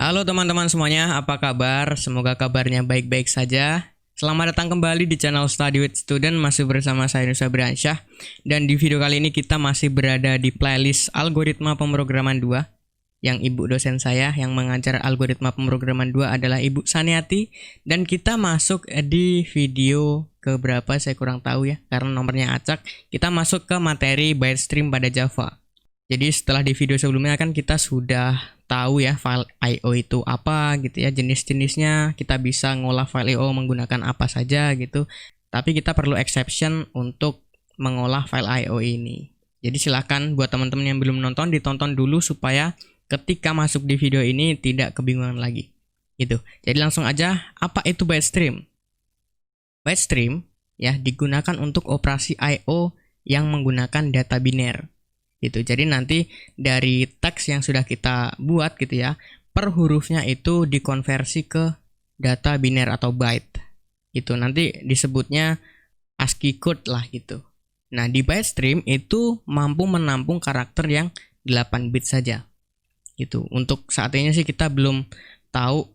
Halo teman-teman semuanya, apa kabar? Semoga kabarnya baik-baik saja. Selamat datang kembali di channel Study with Student, masih bersama saya Nusa Briansyah. Dan di video kali ini kita masih berada di playlist Algoritma Pemrograman 2. Yang ibu dosen saya yang mengajar Algoritma Pemrograman 2 adalah Ibu Saniati. Dan kita masuk di video keberapa saya kurang tahu ya, karena nomornya acak. Kita masuk ke materi byte stream pada Java. Jadi setelah di video sebelumnya kan kita sudah tahu ya file I/O itu apa gitu ya, jenis-jenisnya, kita bisa ngolah file I/O menggunakan apa saja gitu. Tapi kita perlu exception untuk mengolah file I/O ini. Jadi silakan buat teman-teman yang belum nonton ditonton dulu supaya ketika masuk di video ini tidak kebingungan lagi. Gitu. Jadi langsung aja, apa itu byte stream? Byte stream ya digunakan untuk operasi I/O yang menggunakan data biner. Gitu. Jadi nanti dari teks yang sudah kita buat gitu ya, per hurufnya itu dikonversi ke data biner atau byte. Itu nanti disebutnya ASCII code lah gitu. Nah, di byte stream itu mampu menampung karakter yang 8 bit saja. Gitu. Untuk saat ini sih kita belum tahu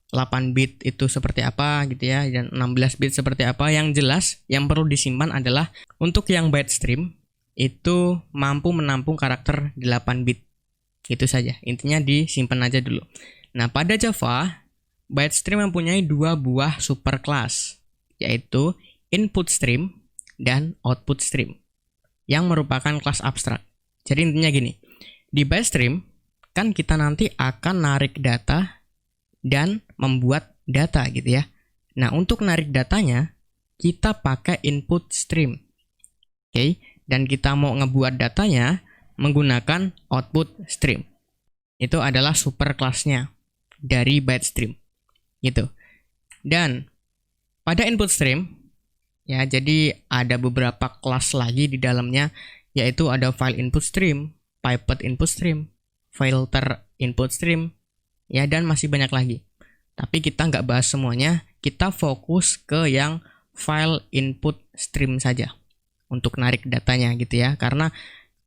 8 bit itu seperti apa gitu ya, dan 16 bit seperti apa. Yang jelas yang perlu disimpan adalah untuk yang byte stream itu mampu menampung karakter 8 bit. Itu saja. Intinya disimpan aja dulu. Nah, pada Java, byte stream mempunyai dua buah superclass, yaitu input stream dan output stream, yang merupakan kelas abstrak. Jadi intinya gini, di byte stream, kan kita nanti akan narik data dan membuat data gitu ya. Nah, untuk narik datanya, kita pakai input stream. Oke. Dan kita mau ngebuat datanya menggunakan output stream. Itu adalah superclass-nya dari byte stream. Gitu. Dan pada input stream ya, jadi ada beberapa kelas lagi di dalamnya, yaitu ada file input stream, pipette input stream, filter input stream, ya, dan masih banyak lagi. Tapi kita nggak bahas semuanya, kita fokus ke yang file input stream saja untuk narik datanya gitu ya, karena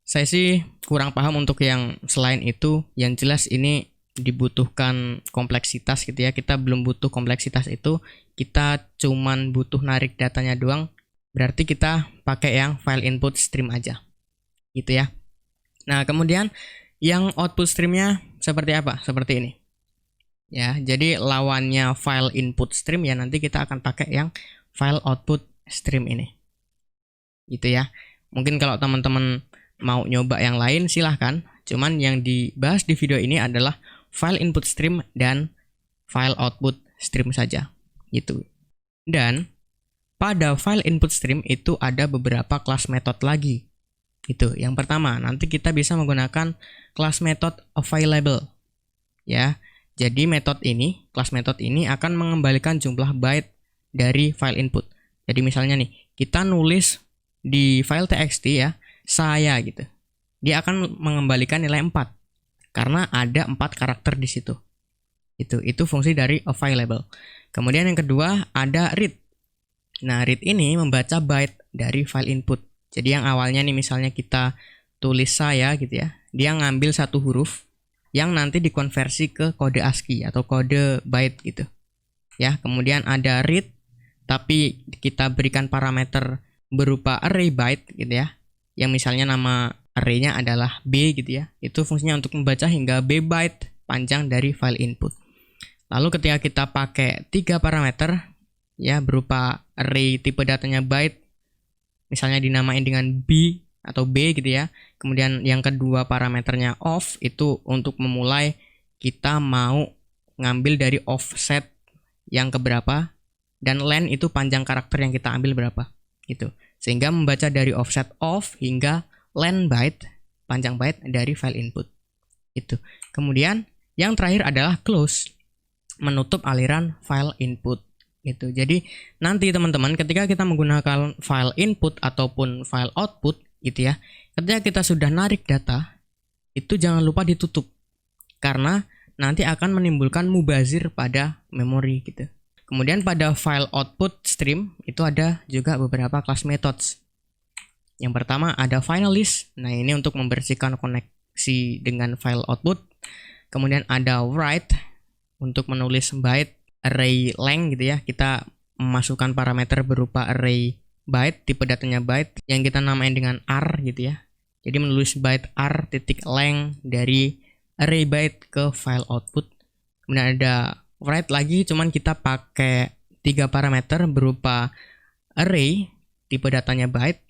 saya sih kurang paham untuk yang selain itu. Yang jelas ini dibutuhkan kompleksitas gitu ya, kita belum butuh kompleksitas itu, kita cuman butuh narik datanya doang, berarti kita pakai yang file input stream aja gitu ya. Nah, kemudian yang output streamnya seperti apa? Seperti ini ya, jadi lawannya file input stream ya, nanti kita akan pakai yang file output stream ini gitu ya. Mungkin kalau teman-teman mau nyoba yang lain silahkan, cuman yang dibahas di video ini adalah file input stream dan file output stream saja gitu. Dan pada file input stream itu ada beberapa kelas method lagi gitu. Yang pertama, nanti kita bisa menggunakan kelas method available ya. Jadi kelas method ini akan mengembalikan jumlah byte dari file input. Jadi misalnya nih, kita nulis di file txt ya, saya gitu. Dia akan mengembalikan nilai 4 karena ada 4 karakter di situ. Itu fungsi dari available. Kemudian yang kedua ada read. Nah, read ini membaca byte dari file input. Jadi yang awalnya nih misalnya kita tulis saya gitu ya, dia ngambil satu huruf yang nanti dikonversi ke kode ASCII atau kode byte gitu. Ya, kemudian ada read tapi kita berikan parameter berupa array byte gitu ya, yang misalnya nama array-nya adalah B gitu ya. Itu fungsinya untuk membaca hingga B byte panjang dari file input. Lalu ketika kita pakai 3 parameter ya berupa array tipe datanya byte, misalnya dinamain dengan B atau B gitu ya. Kemudian yang kedua parameternya off, itu untuk memulai kita mau ngambil dari offset yang keberapa, dan len itu panjang karakter yang kita ambil berapa gitu. Sehingga membaca dari offset off hingga len byte, panjang byte dari file input. Itu. Kemudian yang terakhir adalah close, menutup aliran file input. Gitu. Jadi nanti teman-teman ketika kita menggunakan file input ataupun file output gitu ya, ketika kita sudah narik data, itu jangan lupa ditutup. Karena nanti akan menimbulkan mubazir pada memori gitu. Kemudian pada file output stream itu ada juga beberapa class methods. Yang pertama ada finalist. Nah, ini untuk membersihkan koneksi dengan file output. Kemudian ada write. untuk menulis byte array length gitu ya. Kita memasukkan parameter berupa array byte, tipe datanya byte yang kita namain dengan r gitu ya. Jadi menulis byte r titik length dari array byte ke file output. Kemudian ada write lagi, cuman kita pakai 3 parameter berupa array, tipe datanya byte,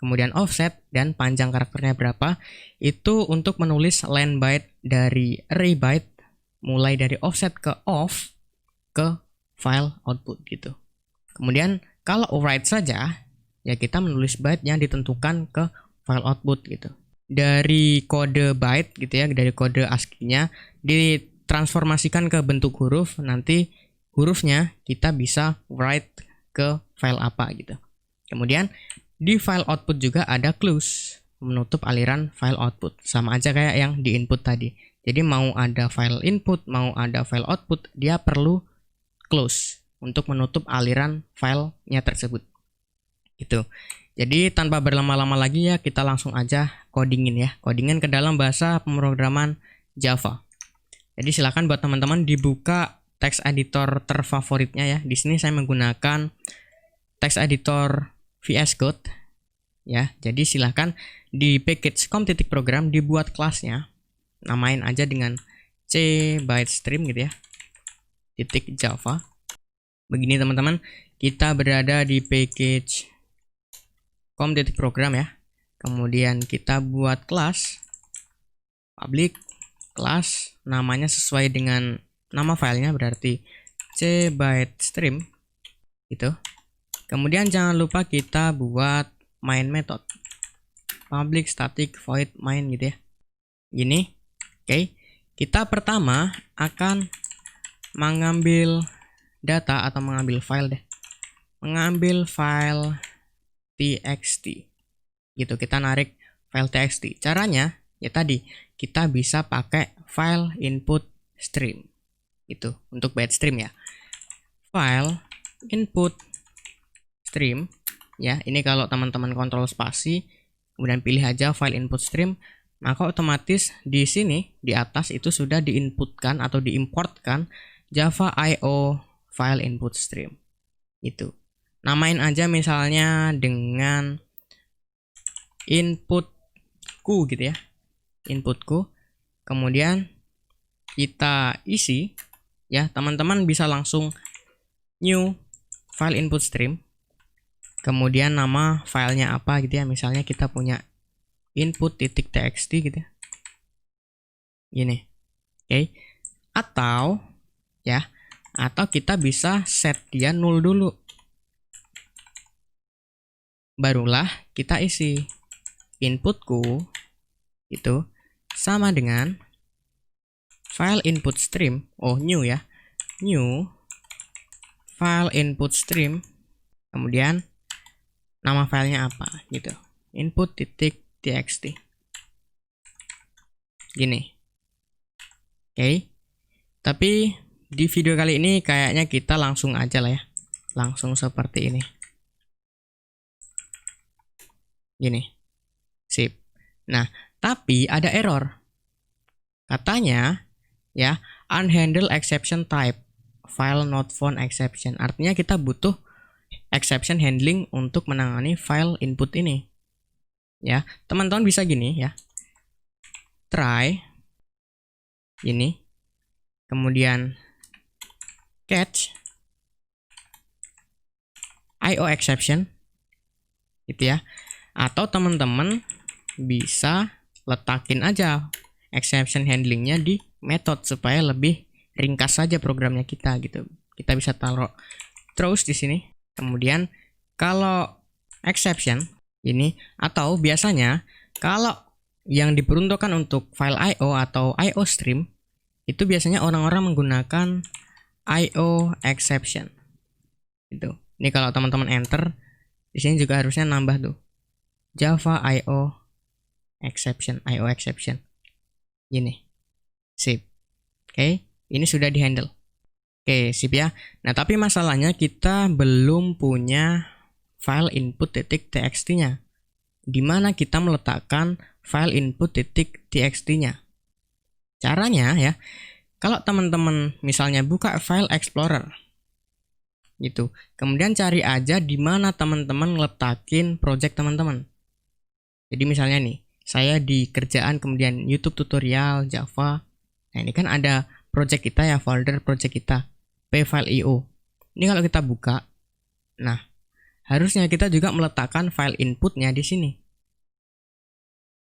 kemudian offset, dan panjang karakternya berapa. Itu untuk menulis len byte dari array byte mulai dari offset ke off ke file output gitu. Kemudian kalau write saja ya kita menulis byte yang ditentukan ke file output gitu. Dari kode byte gitu ya, dari kode ASCII-nya ditransformasikan ke bentuk huruf, nanti hurufnya kita bisa write ke file apa gitu. Kemudian di file output juga ada close, menutup aliran file output. Sama aja kayak yang di input tadi. Jadi mau ada file input, mau ada file output, dia perlu close untuk menutup aliran filenya tersebut. Gitu. Jadi tanpa berlama-lama lagi ya, kita langsung aja codingin ya. Codingin ke dalam bahasa pemrograman Java. Jadi silakan buat teman-teman dibuka text editor terfavoritnya ya. Di sini saya menggunakan text editor VS Code ya. Jadi silahkan di package com.program dibuat kelasnya, namain aja dengan c byte stream gitu ya, titik Java. Begini teman-teman, kita berada di package com.program ya. Kemudian kita buat kelas public, kelas namanya sesuai dengan nama filenya, berarti c byte stream gitu. Kemudian jangan lupa kita buat main method public static void main gitu ya. Gini. Oke. Kita pertama akan mengambil data atau mengambil file deh. Mengambil file txt. Gitu, kita narik file txt. Caranya ya tadi, kita bisa pakai file input stream. Gitu, untuk byte stream ya. File input stream ya, ini kalau teman-teman kontrol spasi kemudian pilih aja file input stream, maka otomatis di sini di atas itu sudah diinputkan atau diimportkan Java IO file input stream. Itu namain aja misalnya dengan inputku gitu ya, inputku. Kemudian kita isi ya, teman-teman bisa langsung new file input stream. Kemudian nama filenya apa gitu ya, misalnya kita punya input.txt gitu ya. Gini. Oke. Atau ya, atau kita bisa set dia 0 dulu. Barulah kita isi inputku itu sama dengan file input stream, new ya. New file input stream. Kemudian nama filenya apa gitu, input.txt gini. Oke. Tapi di video kali ini kayaknya kita langsung aja lah ya, langsung seperti ini gini. Sip. Nah, tapi ada error katanya ya, unhandle exception type file not found exception. Artinya kita butuh exception handling untuk menangani file input ini ya. Teman-teman bisa gini ya, try ini, kemudian catch IO exception gitu ya. Atau teman-teman bisa letakin aja exception handlingnya di method supaya lebih ringkas saja programnya kita gitu. Kita bisa taruh terus di sini. Kemudian kalau exception ini, atau biasanya kalau yang diperuntukkan untuk file IO atau IO stream itu biasanya orang-orang menggunakan IO exception. Itu. Ini kalau teman-teman enter di sini juga harusnya nambah tuh Java IO exception, IO exception. Gini. Sip. Oke, ini sudah dihandle. Oke, sip ya. Nah, tapi masalahnya kita belum punya file input.txt-nya. Di mana kita meletakkan file input.txt-nya. Caranya ya, kalau teman-teman misalnya buka file explorer gitu, kemudian cari aja di mana teman-teman ngeletakin project teman-teman. Jadi misalnya nih, saya di kerjaan kemudian YouTube tutorial Java. Nah, ini kan ada project kita ya, folder project kita, pfile.io. Ini kalau kita buka, nah, harusnya kita juga meletakkan file inputnya di sini.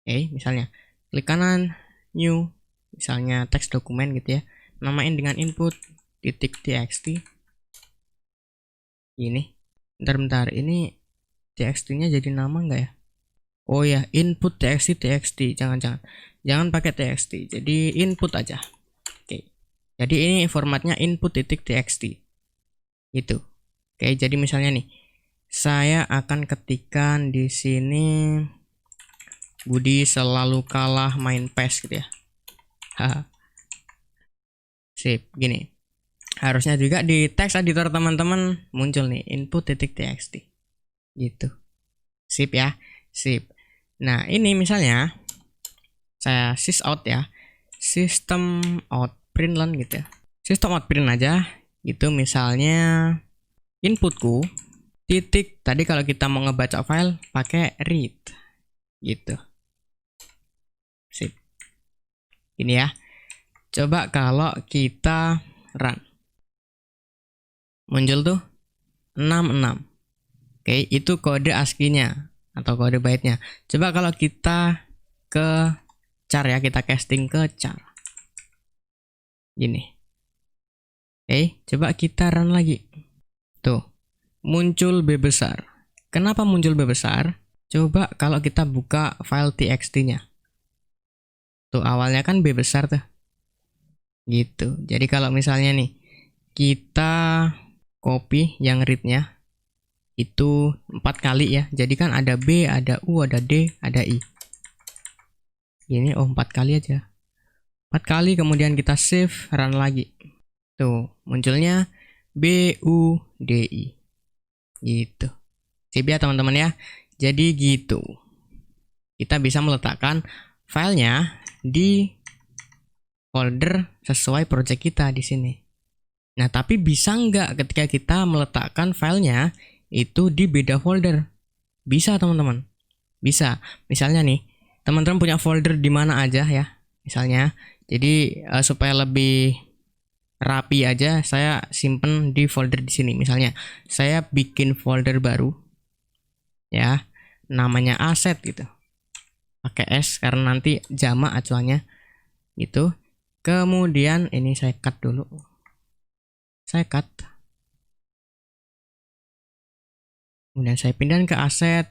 Oke, misalnya klik kanan, new, misalnya teks dokumen gitu ya, namain dengan input.txt. Ini, bentar, ini txt-nya jadi nama enggak ya? Oh ya, input txt, jangan pakai txt, jadi input aja. Oke, jadi ini formatnya input.txt, gitu. Oke, jadi misalnya nih, saya akan ketikkan di sini Budi selalu kalah main PES gitu ya. Haha. Sip, gini. Harusnya juga di text editor teman-teman muncul nih input.txt. Gitu. Sip ya. Sip. Nah, ini misalnya saya sysout ya. System out println gitu ya. System out print aja gitu, misalnya inputku titik, tadi kalau kita mau ngebaca file pakai read gitu. Sip. Ini ya. Coba kalau kita run. Muncul tuh 66. Oke, itu kode ASCII-nya atau kode byte-nya. Coba kalau kita ke char ya, kita casting ke char. Gini. Oke, coba kita run lagi. Tuh, muncul B besar. Kenapa muncul B besar? Coba kalau kita buka file txt-nya. Tuh, awalnya kan B besar tuh. Gitu. Jadi kalau misalnya nih, kita copy yang read-nya itu 4 kali ya. Jadi kan ada B, ada U, ada D, ada I. Ini 4 kali aja. 4 kali, kemudian kita save, run lagi. Tuh, munculnya B, U, D, I. Gitu. Sip ya teman-teman ya. Jadi gitu. Kita bisa meletakkan filenya di folder sesuai project kita di sini. Nah, tapi bisa nggak ketika kita meletakkan filenya itu di beda folder? Bisa teman-teman. Bisa. Misalnya nih, teman-teman punya folder di mana aja ya. Misalnya, jadi supaya lebih rapi aja, saya simpen di folder di sini. Misalnya, saya bikin folder baru, ya, namanya aset gitu. Pakai S karena nanti jamak acuannya, gitu. Kemudian ini saya cut dulu. Saya cut. Kemudian saya pindahin ke aset.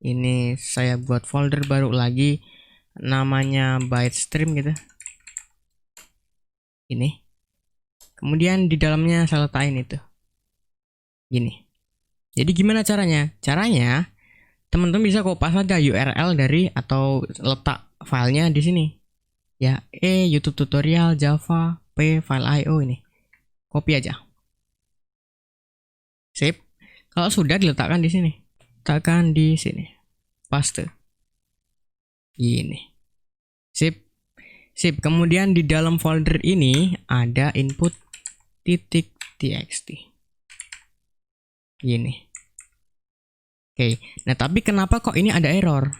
Ini saya buat folder baru lagi, namanya byte stream gitu. Ini. Kemudian di dalamnya saya letakin itu. Gini. Jadi gimana caranya? Caranya teman-teman bisa kopas aja URL dari atau letak filenya di sini. Ya, YouTube tutorial Java pfile.io ini. Copy aja. Sip. Kalau sudah diletakkan di sini. Letakkan di sini. Paste. Gini. Sip. Sip. Kemudian di dalam folder ini ada input.txt. Gini. Oke. Nah, tapi kenapa kok ini ada error?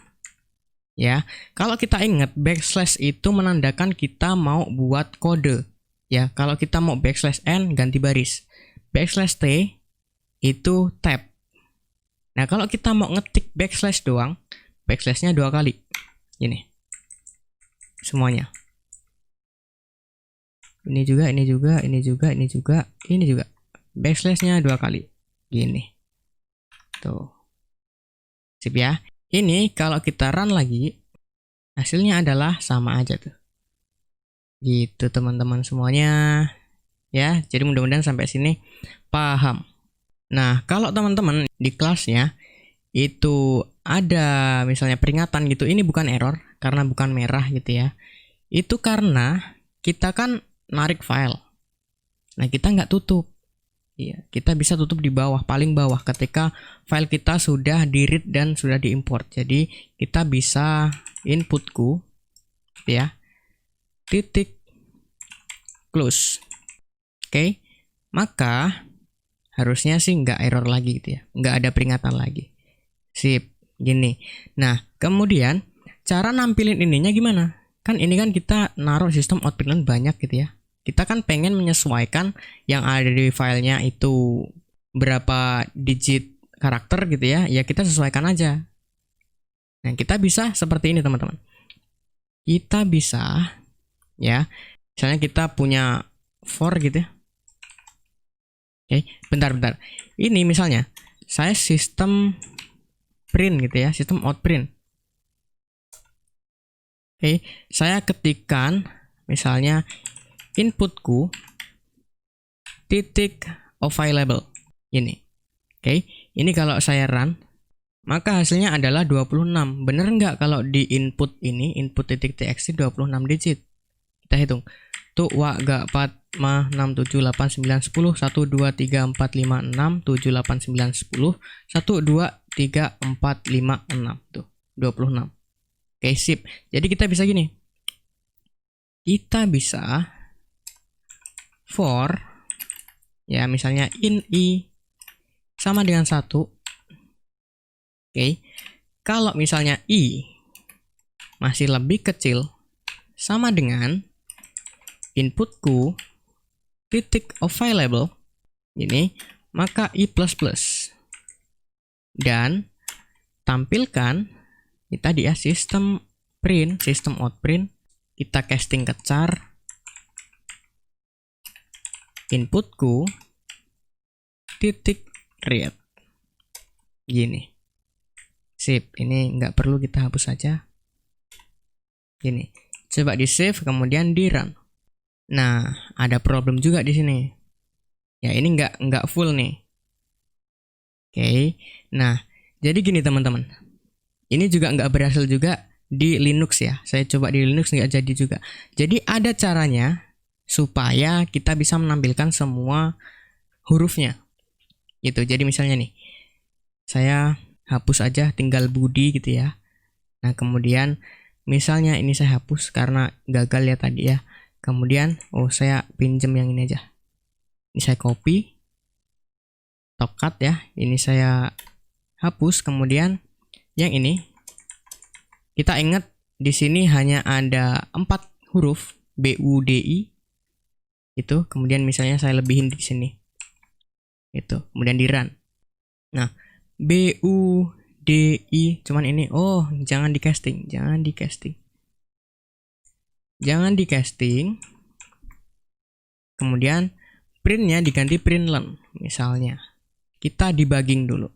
Ya, kalau kita ingat backslash itu menandakan kita mau buat kode. Ya, kalau kita mau backslash n ganti baris. Backslash t itu tab. Nah, kalau kita mau ngetik backslash doang, backslashnya 2 kali. Ini. Semuanya. Ini juga, ini juga, ini juga, ini juga, ini juga. Backslashnya 2 kali. Gini. Tuh. Sip ya. Ini kalau kita run lagi, hasilnya adalah sama aja tuh. Gitu teman-teman semuanya. Ya, jadi mudah-mudahan sampai sini paham. Nah, kalau teman-teman di kelasnya itu ada misalnya peringatan gitu, ini bukan error karena bukan merah gitu ya. Itu karena kita kan narik file. Nah, kita nggak tutup. Iya, kita bisa tutup di bawah, paling bawah ketika file kita sudah di-read dan sudah diimport. Jadi, kita bisa inputku ya. Titik close. Oke, maka harusnya sih nggak error lagi gitu ya, nggak ada peringatan lagi. Sip, gini. Nah, kemudian cara nampilin ininya gimana? Kan ini kan kita naruh sistem out println banyak gitu ya. Kita kan pengen menyesuaikan yang ada di filenya itu berapa digit karakter gitu ya. Ya kita sesuaikan aja. Nah, kita bisa seperti ini teman-teman. Kita bisa ya, misalnya kita punya for gitu ya. Oke, bentar. Ini misalnya saya sistem print gitu ya, sistem out print. Oke, saya ketikkan misalnya inputku titik available ini. Oke, ini kalau saya run maka hasilnya adalah 26. Bener nggak kalau di input ini input titik txt 26 digit? Kita hitung. Tuh wa ga 4 ma 6 7 8 9 10 1 2 3 4 5 6 7 8 9 10 1 2 3 4 5 6 tuh 26. Oke, sip. Jadi kita bisa gini. Kita bisa for ya misalnya in i sama dengan 1. Oke. Kalau misalnya i masih lebih kecil sama dengan inputku titik available ini, maka i++ dan tampilkan ini tadi ya sistem print, sistem out print, kita casting ke char inputku titik read gini. Sip, ini nggak perlu kita hapus saja. Gini, coba di save kemudian di run. Nah, ada problem juga di sini. Ya, ini nggak full nih. Oke, nah jadi gini teman-teman. Ini juga nggak berhasil juga di Linux ya. Saya coba di Linux nggak jadi juga. Jadi ada caranya supaya kita bisa menampilkan semua hurufnya. Gitu. Jadi misalnya nih, saya hapus aja tinggal Budi gitu ya. Nah kemudian misalnya ini saya hapus karena gagal ya tadi ya. Kemudian saya pinjem yang ini aja. Ini saya copy, top cut ya. Ini saya hapus. Kemudian yang ini kita ingat di sini hanya ada 4 huruf B U D I itu. Kemudian misalnya saya lebihin di sini. Itu. Kemudian di run. Nah B U D I cuman ini jangan di casting, jangan di casting. Kemudian printnya diganti println misalnya. Kita debugging dulu.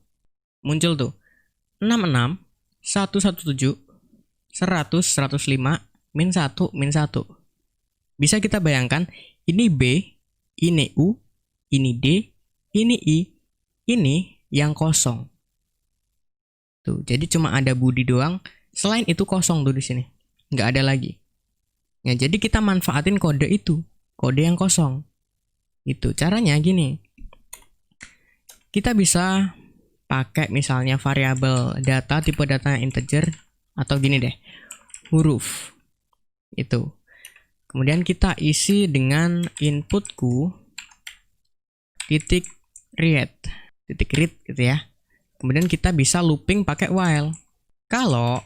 Muncul tuh 66 117 100 105 min 1 min 1. Bisa kita bayangkan ini B, ini U, ini D, ini I, ini yang kosong. Tuh, jadi cuma ada Budi doang. Selain itu kosong tuh di sini. Nggak ada lagi. Ya, jadi kita manfaatin kode itu, kode yang kosong. Itu caranya gini. Kita bisa pakai misalnya variabel data tipe datanya integer atau gini deh, huruf. Itu. Kemudian kita isi dengan inputku titik read gitu ya. Kemudian kita bisa looping pakai while. Kalau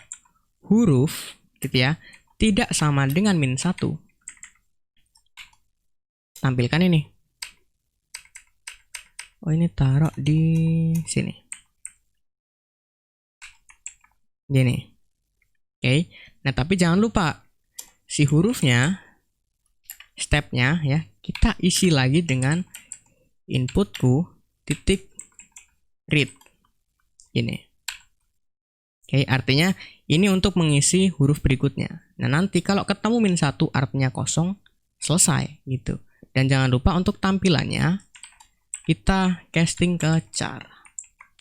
huruf gitu ya tidak sama dengan min 1, tampilkan ini. Ini taruh di sini. Gini. Oke. Nah, tapi jangan lupa si hurufnya, stepnya ya, kita isi lagi dengan inputku titik read. Gini. Oke, artinya ini untuk mengisi huruf berikutnya. Nah, nanti kalau ketemu min 1 artinya kosong, selesai gitu. Dan jangan lupa untuk tampilannya kita casting ke char.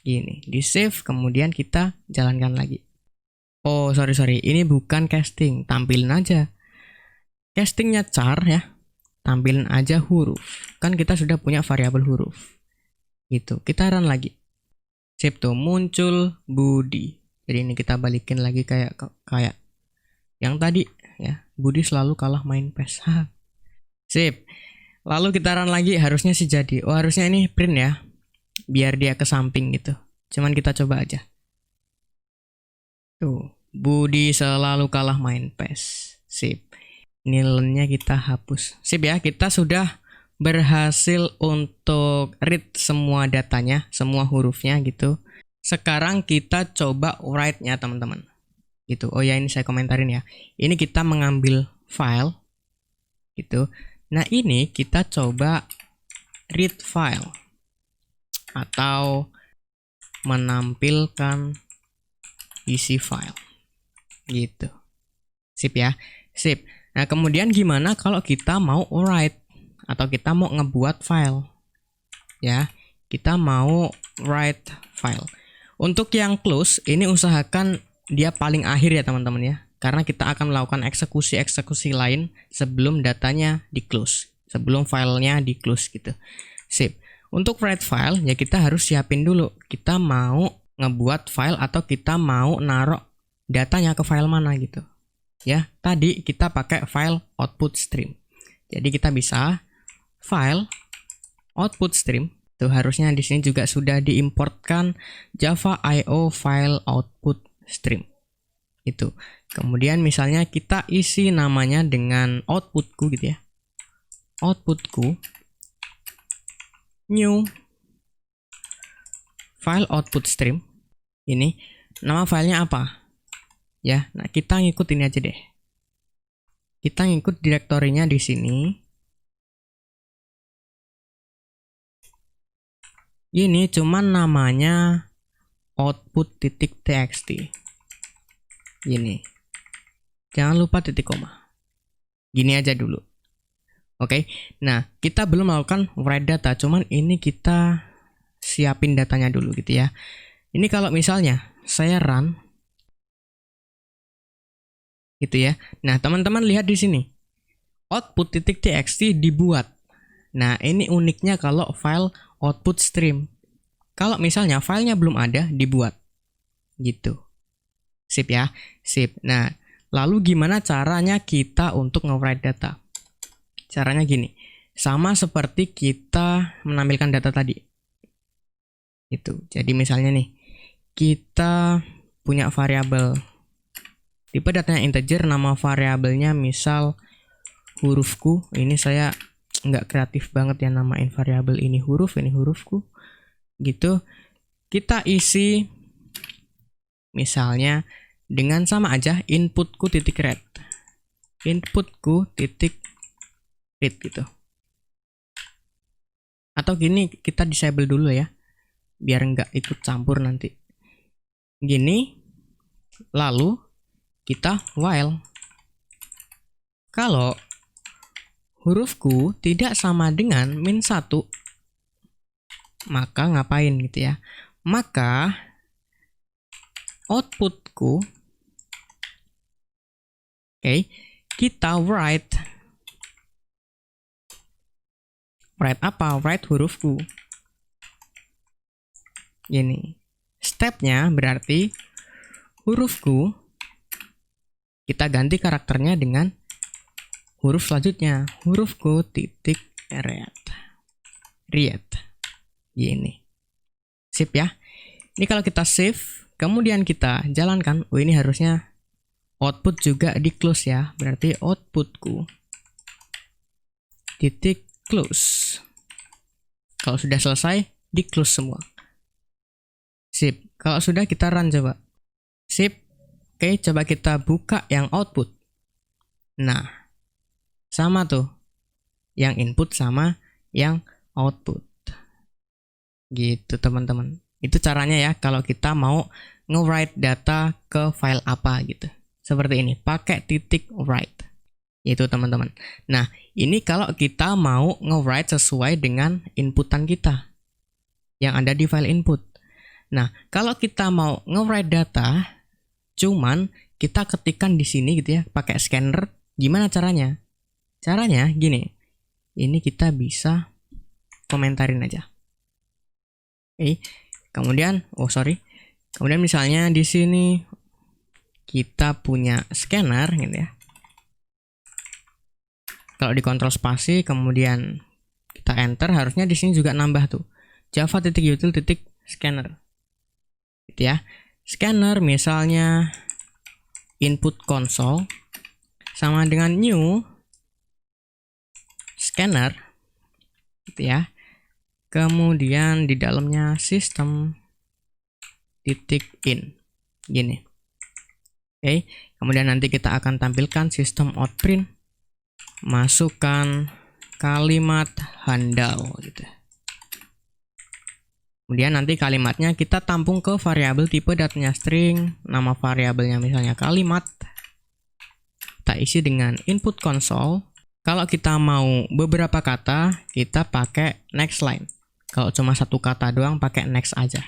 Gini, di save kemudian kita jalankan lagi. Sorry, ini bukan casting, tampilin aja. Castingnya char ya, tampilin aja huruf. Kan kita sudah punya variabel huruf. Gitu, kita run lagi. Sip tuh, muncul Budi. Jadi ini kita balikin lagi kayak yang tadi ya. Budi selalu kalah main PES. Sip. Lalu kita run lagi, harusnya sih jadi. Oh, harusnya ini print ya. Biar dia ke samping gitu. Cuman kita coba aja. Tuh, Budi selalu kalah main PES. Sip. Nilainya kita hapus. Sip ya, kita sudah berhasil untuk read semua datanya, semua hurufnya gitu. Sekarang kita coba write-nya teman-teman. Gitu. Oh ya, ini saya komentarin ya. Ini kita mengambil file gitu. Nah, ini kita coba read file atau menampilkan isi file. Gitu. Sip ya. Sip. Nah, kemudian gimana kalau kita mau write atau kita mau ngebuat file? Ya, kita mau write file. Untuk yang close, ini usahakan dia paling akhir ya teman-teman ya. Karena kita akan melakukan eksekusi-eksekusi lain sebelum datanya di close. Sebelum filenya di close gitu. Sip. Untuk write file, ya kita harus siapin dulu. Kita mau ngebuat file atau kita mau naruh datanya ke file mana gitu. Ya, tadi kita pakai file output stream. Jadi kita bisa file output stream. Tuh harusnya di sini juga sudah diimportkan Java IO file output stream. Itu. Kemudian misalnya kita isi namanya dengan outputku gitu ya. Outputku new file output stream. Ini nama filenya apa? Ya, nah kita ngikut ini aja deh. Kita ngikut direktorinya di sini. Ini cuman namanya output.txt. Gini. Jangan lupa titik koma. Gini aja dulu. Oke. Nah, kita belum melakukan write data, cuman ini kita siapin datanya dulu gitu ya. Ini kalau misalnya saya run gitu ya. Nah, teman-teman lihat di sini. Output.txt dibuat. Nah, ini uniknya kalau file output stream. Kalau misalnya filenya belum ada, dibuat. Gitu. Sip ya. Sip. Nah, lalu gimana caranya kita untuk nge-write data? Caranya gini. Sama seperti kita menampilkan data tadi. Itu. Jadi misalnya nih, kita punya variabel. Tipe datanya integer, nama variabelnya misal hurufku. Ini saya nggak kreatif banget ya namain variabel ini huruf, ini hurufku. Gitu. Kita isi misalnya dengan sama aja inputku titik read. Inputku titik read gitu. Atau gini kita disable dulu ya. Biar nggak ikut campur nanti. Gini. Lalu kita while. Kalau hurufku tidak sama dengan -1, maka ngapain gitu ya? Maka outputku, oke, kita write apa? Write hurufku. Gini. Stepnya berarti hurufku kita ganti karakternya dengan huruf selanjutnya. Hurufku titik read. Read. Gini. Sip ya. Ini kalau kita save, kemudian kita jalankan. Oh, ini harusnya output juga di close ya. Berarti outputku titik close. Kalau sudah selesai, di close semua. Sip. Kalau sudah kita run coba. Sip. Oke, coba kita buka yang output. Nah, sama tuh. Yang input sama yang output. Gitu teman-teman. Itu caranya ya kalau kita mau nge-write data ke file apa gitu. Seperti ini, pakai titik write. Itu teman-teman. Nah, ini kalau kita mau nge-write sesuai dengan inputan kita yang ada di file input. Nah, kalau kita mau nge-write data, cuman kita ketikkan di sini gitu ya, pakai scanner, gimana caranya? Caranya gini. Ini kita bisa komentarin aja. Oke. Kemudian, kemudian misalnya di sini kita punya scanner gitu ya. Kalau di kontrol spasi kemudian kita enter, harusnya di sini juga nambah tuh. Java.util.scanner. Gitu ya. Scanner misalnya input console sama dengan new scanner gitu ya. Kemudian di dalamnya system titik in gini. Oke, kemudian nanti kita akan tampilkan sistem out print, masukkan kalimat handal gitu. Kemudian nanti kalimatnya kita tampung ke variabel tipe datanya string, nama variabelnya misalnya kalimat. Kita isi dengan input console. Kalau kita mau beberapa kata, kita pakai next line. Kalau cuma satu kata doang, pakai next aja.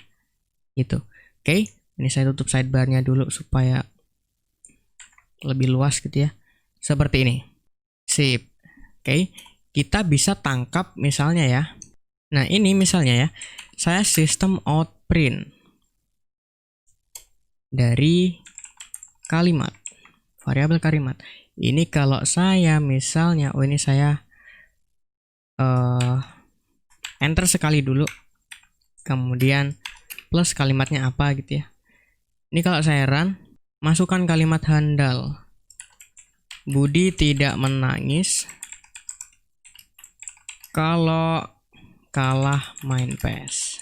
Gitu. Oke, ini saya tutup sidebarnya dulu supaya lebih luas gitu ya. Seperti ini. Sip. Oke, kita bisa tangkap misalnya ya. Nah, ini misalnya ya. Saya system out print dari kalimat. Variabel kalimat. Ini kalau saya misalnya, ini saya enter sekali dulu. Kemudian plus kalimatnya apa gitu ya. Ini kalau saya run, masukkan kalimat handal. Budi tidak menangis kalau kalah main PES.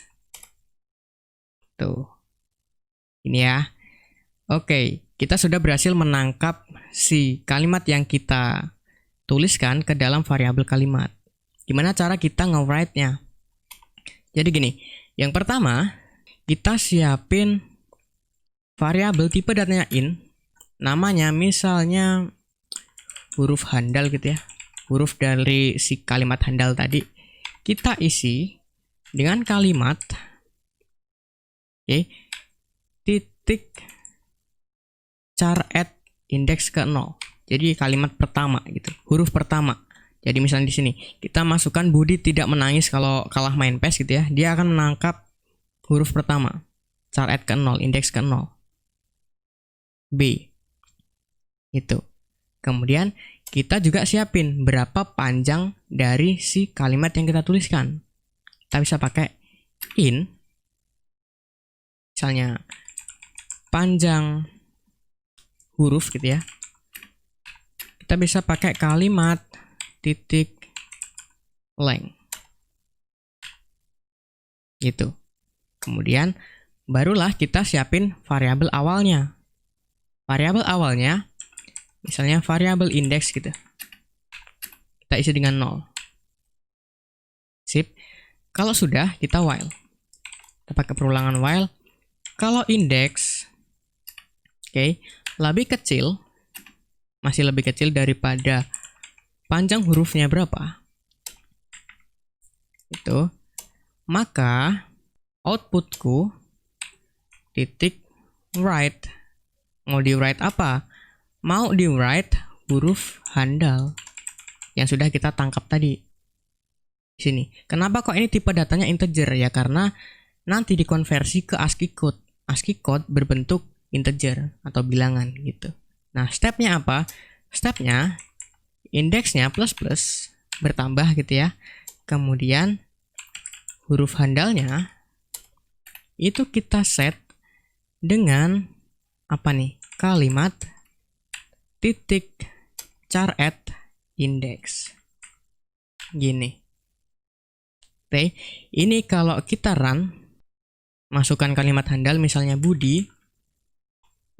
Tuh. Ini ya. Oke, kita sudah berhasil menangkap si kalimat yang kita tuliskan ke dalam variabel kalimat. Gimana cara kita nge-write-nya? Jadi gini, yang pertama, kita siapin variabel tipe datanya in, namanya misalnya huruf handal gitu ya, huruf dari si kalimat handal tadi, kita isi dengan kalimat titik char at index ke 0. Jadi kalimat pertama gitu, huruf pertama. Jadi misalnya di sini kita masukkan Budi tidak menangis kalau kalah main PES gitu ya, dia akan menangkap huruf pertama, char at ke 0, indeks ke 0. B. Itu. Kemudian kita juga siapin berapa panjang dari si kalimat yang kita tuliskan. Kita bisa pakai in, misalnya panjang huruf gitu ya. Kita bisa pakai kalimat titik length. Gitu. Kemudian barulah kita siapin variabel awalnya. Variabel awalnya misalnya variabel index gitu. Kita isi dengan 0. Sip. Kalau sudah, kita while. Kita pakai perulangan while. Kalau index lebih kecil, masih lebih kecil daripada panjang hurufnya berapa, itu, maka outputku titik write. Mau di write apa? Mau di write huruf handal yang sudah kita tangkap tadi. Di sini. Kenapa kok ini tipe datanya integer? Ya karena nanti dikonversi ke ASCII code. ASCII code berbentuk integer atau bilangan gitu. Nah, stepnya apa? Stepnya indeksnya plus plus bertambah gitu ya. Kemudian huruf handalnya itu kita set dengan apa nih? Kalimat titik char at index. Gini. Oke, ini kalau kita run, masukkan kalimat handal misalnya Budi.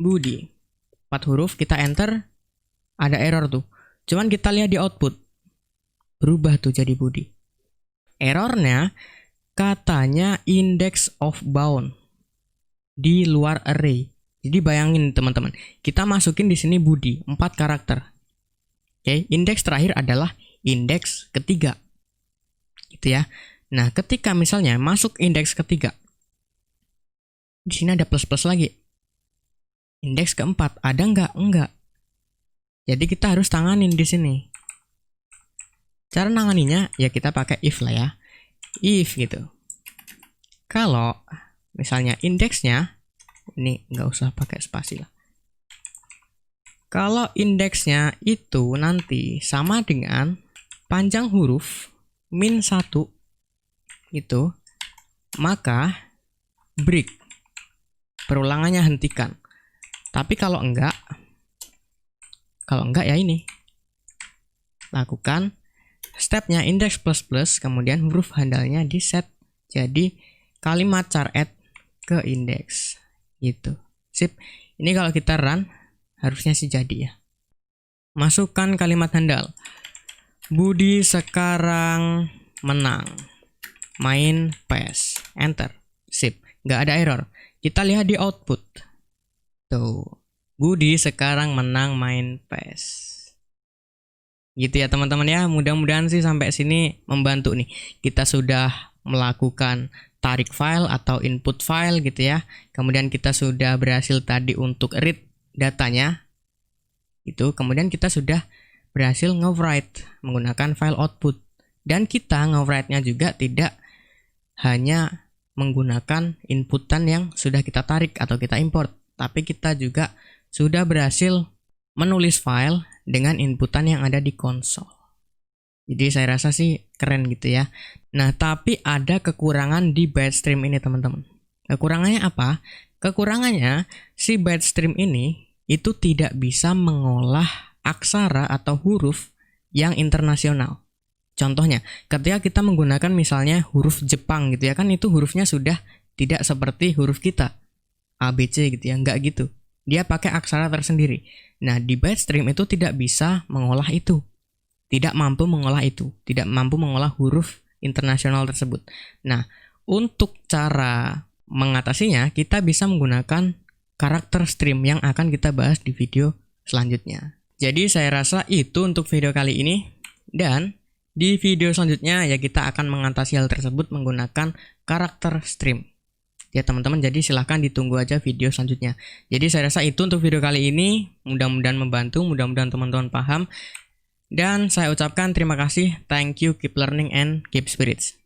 4 huruf, kita enter, ada error tuh. Cuman kita lihat di output. Berubah tuh jadi Budi. Errornya katanya index of bound di luar array. Jadi bayangin teman-teman, kita masukin di sini Budi 4 karakter. Oke, indeks terakhir adalah indeks ketiga. Gitu ya. Nah, ketika misalnya masuk indeks ketiga, di sini ada plus-plus lagi. Indeks keempat, ada nggak? Enggak. Jadi kita harus tanganin di sini. Cara nanganinya ya kita pakai if lah ya. If gitu. Kalau misalnya indeksnya, ini nggak usah pakai spasi lah. Kalau indeksnya itu nanti sama dengan panjang huruf min 1 itu, maka break. Perulangannya hentikan. Tapi kalau enggak ya ini. Lakukan stepnya index plus plus, kemudian huruf handalnya di set jadi kalimat char add ke indeks. Gitu. Sip. Ini kalau kita run harusnya sih jadi ya. Masukkan kalimat handal. Budi sekarang menang. Main PES. Enter. Sip. Nggak ada error. Kita lihat di output. Tuh. Budi sekarang menang main PES. Gitu ya teman-teman ya. Mudah-mudahan sih sampai sini membantu nih. Kita sudah melakukan tarik file atau input file gitu ya. Kemudian kita sudah berhasil tadi untuk read datanya. Itu kemudian kita sudah berhasil nge-write menggunakan file output. Dan kita nge-write-nya juga tidak hanya menggunakan inputan yang sudah kita tarik atau kita import, tapi kita juga sudah berhasil menulis file dengan inputan yang ada di konsol. Jadi saya rasa sih keren gitu ya. Nah, tapi ada kekurangan di bytestream ini teman-teman. Kekurangannya apa? Kekurangannya si bytestream ini itu tidak bisa mengolah aksara atau huruf yang internasional. Contohnya, ketika kita menggunakan misalnya huruf Jepang gitu ya, kan itu hurufnya sudah tidak seperti huruf kita. A, B, C gitu ya, nggak gitu. Dia pakai aksara tersendiri. Nah, di bytestream itu tidak bisa mengolah itu. Tidak mampu mengolah itu. Tidak mampu mengolah huruf internasional tersebut. Nah, untuk cara mengatasinya, kita bisa menggunakan karakter stream yang akan kita bahas di video selanjutnya. Jadi saya rasa itu untuk video kali ini. Dan di video selanjutnya ya kita akan mengatasi hal tersebut menggunakan karakter stream. Ya teman-teman, jadi silahkan ditunggu aja video selanjutnya. Jadi saya rasa itu untuk video kali ini. Mudah-mudahan membantu, mudah-mudahan teman-teman paham. Dan saya ucapkan terima kasih, thank you, keep learning and keep spirits.